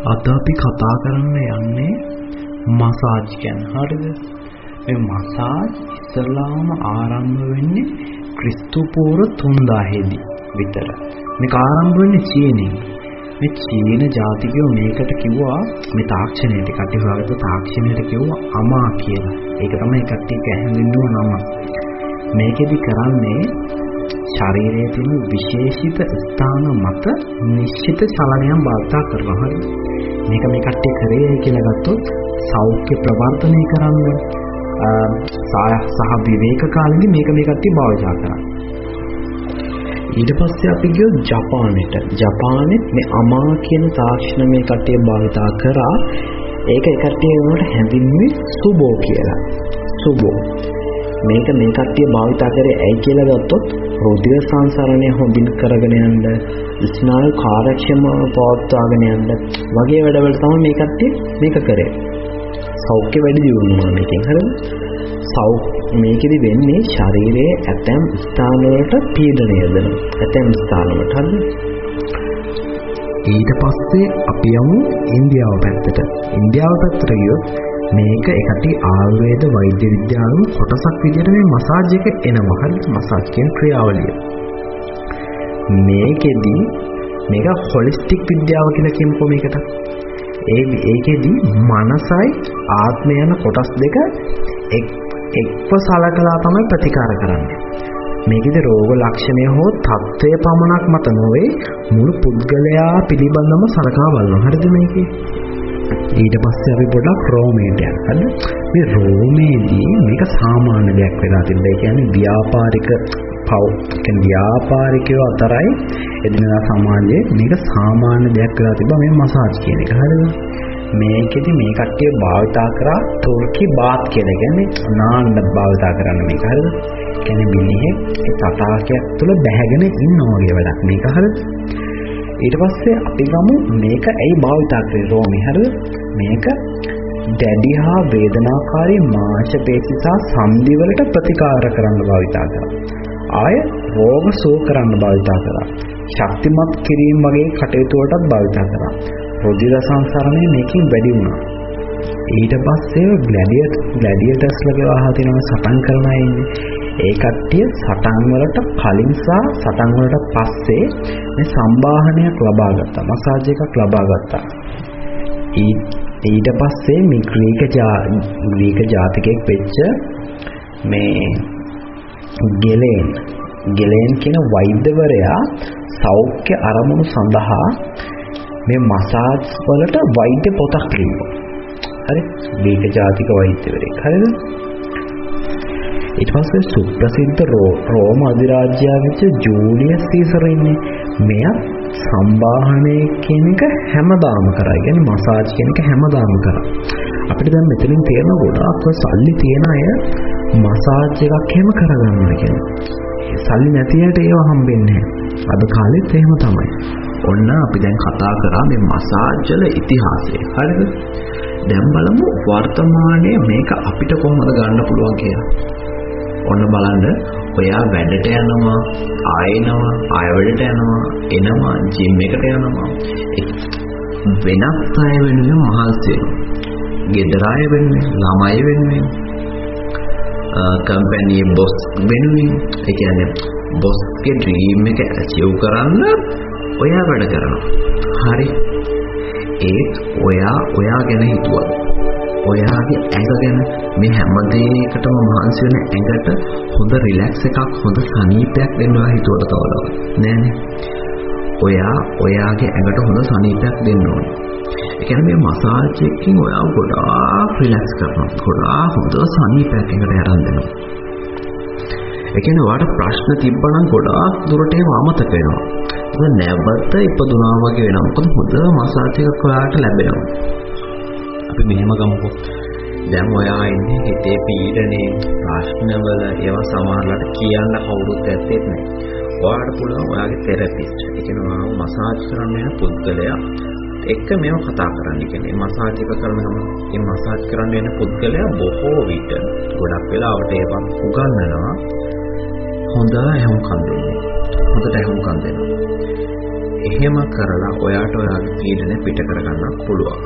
අද අපි කතා කරන්න යන්නේ මසාජ් ගැන. හරිද? මේ මසාජ් ඉස්සලාම ආරම්භ වෙන්නේ ක්‍රිස්තු පූර්ව 3000 දී විතර. මේක ආරම්භ වෙන්නේ චීනෙන්. මේ චීන ජාතිකයෝ මේකට කිව්වා මේ තාක්ෂණයට කටි හොයාගත්ත තාක්ෂණයට කිව්වා අමා කියලා. ඒක තමයි කට්ටිය හැඳින්වුව නම. මේකෙදි කරන්නේ ශරීරයේ තියෙන විශේෂිත ස්ථාන මත නිශ්චිත චලනයන් භාවිතා කරනවා. හරි. මේක මේ කට්ටිය කරේ කියලා ගත්තොත් සෞඛ්‍ය ප්‍රවර්ධනය කරන්න සහ විවේක කාලෙදී මේක මේ කට්ටිය භාවිතා කරා. ඊට පස්සේ අපි ගියොත් ජපානෙට. ජපානෙත් මේ අමා කියන තාක්ෂණ මේ කට්ටිය භාවිතා කරා. ඒක ඒ කට්ටිය වුණාට හැඳින්වුවේ සුබෝ කියලා. සුබෝ මේක මේ කට්ටිය භාවිතා කරේ ඇයි කියලා ගත්තොත් රුධිර සංසරණය හොඳින් කරගෙන යන්න, ස්නායු කාර්යක්ෂමව පවත්වාගෙන යන්න වගේ වැඩවලට තමයි මේ කට්ටිය මේක කරේ. සෞඛ්‍ය වැඩි දියුණුවා මේකෙන්. හරිද? මේකෙදි වෙන්නේ ශරීරයේ ඇතැම් ස්ථාන වලට පීඩනය දෙනවා. ඇතැම් ස්ථාන වලට. හරිද? ඊට පස්සේ අපි යමු ඉන්දියාව පැත්තට. ඉන්දියාව පැත්තට ගියොත් මේක එකට ආයුර්වේද වෛද්‍ය විද්‍යාවේ කොටසක් විදිහට මේ මසාජ් එක එනවා. හරිද? මසාජ් කියන ක්‍රියාවලිය. මේකෙදි මේක හොලිස්ටික් විද්‍යාව කියලා කියමුකෝ මේකට. ඒකෙදි මනසයි ආත්මය යන කොටස් දෙක එක්ව සලකලා තමයි ප්‍රතිකාර කරන්නේ. මේකෙදි රෝග ලක්ෂණය හෝ තත්ත්වය පමණක් මත නොවේ මුළු පුද්ගලයා පිළිබඳව සලකා බලනවා. හරිද මේකේ? ඊට පස්සේ අපි පොඩක් රෝමේට යනවා. මේ රෝමේදී මේක සාමාන්‍ය දෙයක් වෙලා තිබ්බා. ඒ කියන්නේ ව්‍යාපාරිකයෝ අතරයි එදිනෙදා සමාජයේ මේක සාමාන්‍ය දෙයක් වෙලා තිබ්බා මේ මසාජ් කියන එක. හරිද? මේකෙදි මේ කට්ටිය භාවිතා කරා තුර්කි බාත් කියලා. කියන්නේ නාන්න භාවිතා කරන්න මේක. හරිද? කියන්නේ බිනිහේ ඒ තටාකයක් තුළ බැහැගෙන ඉන්න වගේ වැඩක් මේක. හරිද? ඊට පස්සේ අපි ගමු මේක ඇයි භාවිතා කරේ රෝමේ. හරිද? මේක දැඩි හා වේදනාකාරී මාංශ පේශි සහ සන්ධි වලට ප්‍රතිකාර කරන්න භාවිතා කරා. ආය රෝග සුව කරන්න භාවිතා කරා. ශක්තිමත් කිරීම වගේ කටයුතු වලටත් භාවිතා කරා. රුධිර සංසරණය මේකෙන් වැඩි වුණා. ඊට පස්සේ ග්ලැඩියටර්ස්ලා කියලා අහලා තියෙනවා සටන් කරන අය ඉන්නේ. ඒ කට්ටිය සටන් වලට කලින් සහ සටන් වලට පස්සේ මේ සම්බාහනයක් ලබා ගත්තා. මසාජ් එකක් ලබා ගත්තා. ඊට පස්සේ මේ ග්‍රීක ජාතිකයෙක් වෙච්ච මේ ගෙලෙන් කියන වෛද්‍යවරයා සෞඛ්‍ය අරමුණු සඳහා මේ මසාජ් වලට වෛද්‍ය පොතක් ලියුවා. හරි? ග්‍රීක ජාතික වෛද්‍යවරයෙක්. හරිද? ඊට පස්සේ සුප්‍රසිද්ධ රෝම අධිරාජ්‍යය වෙච්ච ජූලියස් සීසර් ඉන්නේ. මෙයා සම්බාහනය කියන එක හැමදාම කරා. කියන්නේ මසාජ් කියන එක හැමදාම කරා. අපිට දැන් මෙතනින් තේරෙන ගොඩාක් සල්ලි තියන අය මසාජ් එකක් එහෙම කරගන්නවා කියන්නේ. සල්ලි නැති අයට ඒව හම්බෙන්නේ නැහැ. අද කාලෙත් එහෙම තමයි. ඔන්න අපි දැන් කතා කරා මේ මසාජ් වල ඉතිහාසය. හරිද? දැන් බලමු වර්තමානයේ මේක අපිට කොහොමද ගන්න පුළුවන් කියලා. ඔන්න බලන්න, ඔයා වැඩට යනවා, ආයෙනවා, ආයෙ වැඩට යනවා, එනවා, ජිම් එකට යනවා. වෙනත් අය වෙනුවෙන් මහන්සි වෙනවා. ගෙදර අය වෙනුවෙන්, ළමයි වෙනුවෙන්, කම්පැනි බොස් වෙනුවෙන්. ඒ කියන්නේ බොස්ගේ ඩ්‍රීම් එක ඇචීව් කරන්න ඔයා වැඩ කරනවා. හරි. ඒත් ඔයා ගැන හිතුවා. ඔයාගේ ඇඟ ගැන මේ හැම දෙයකටම මහන්සි වෙන ඇඟට හොඳ රිලැක්ස් එකක්, හොඳ සනීපයක් දෙන්න ඔයා හිතුවට තවලව නෑනේ. ඔයාගේ ඇඟට හොඳ සනීපයක් දෙන්න ඕනේ. ඒ කියන්නේ මේ මසාජ් එකකින් ඔයා ගොඩාක් රිලැක්ස් කරනවා. ගොඩාක් හොඳ සනීපයක් ඇඟට අරන් දෙනවා. ඒ කියන්නේ ඔයාට ප්‍රශ්න තිබ්බනම් ගොඩාක් දුරට ඒව අමතක වෙනවා. ඒක නැවත ඉපදුනා වගේ වෙනවා. මොකද හොඳ මසාජ් එකක් ඔයාට ලැබෙනවා. අපි මෙහෙම ගමුකෝ. දැන් ඔයා ඉන්නේ හිතේ පීඩනේ, ප්‍රශ්නවල ඒවා සමහරලාට කියන්න කවුරුත් ඇත්තේ නැහැ. ඔයාට පුළුවන් ඔයාගේ තෙරපිස්ට්, ඒ කියන්නේ ඔයාව මසාජ් කරන්න යන පුද්ගලයා එක්ක මේව කතා කරන්න. කියන්නේ මසාජ් එක කරනම මේ මසාජ් කරන්න යන පුද්ගලයා බොහෝ විට ගොඩක් වෙලාවට ඒවා උගන්වනවා. හොඳට ඇහුම්කන් දෙනවා. එහෙම කරලා ඔයාට ඔයාගේ පීඩනය පිට කරගන්නත් පුළුවන්.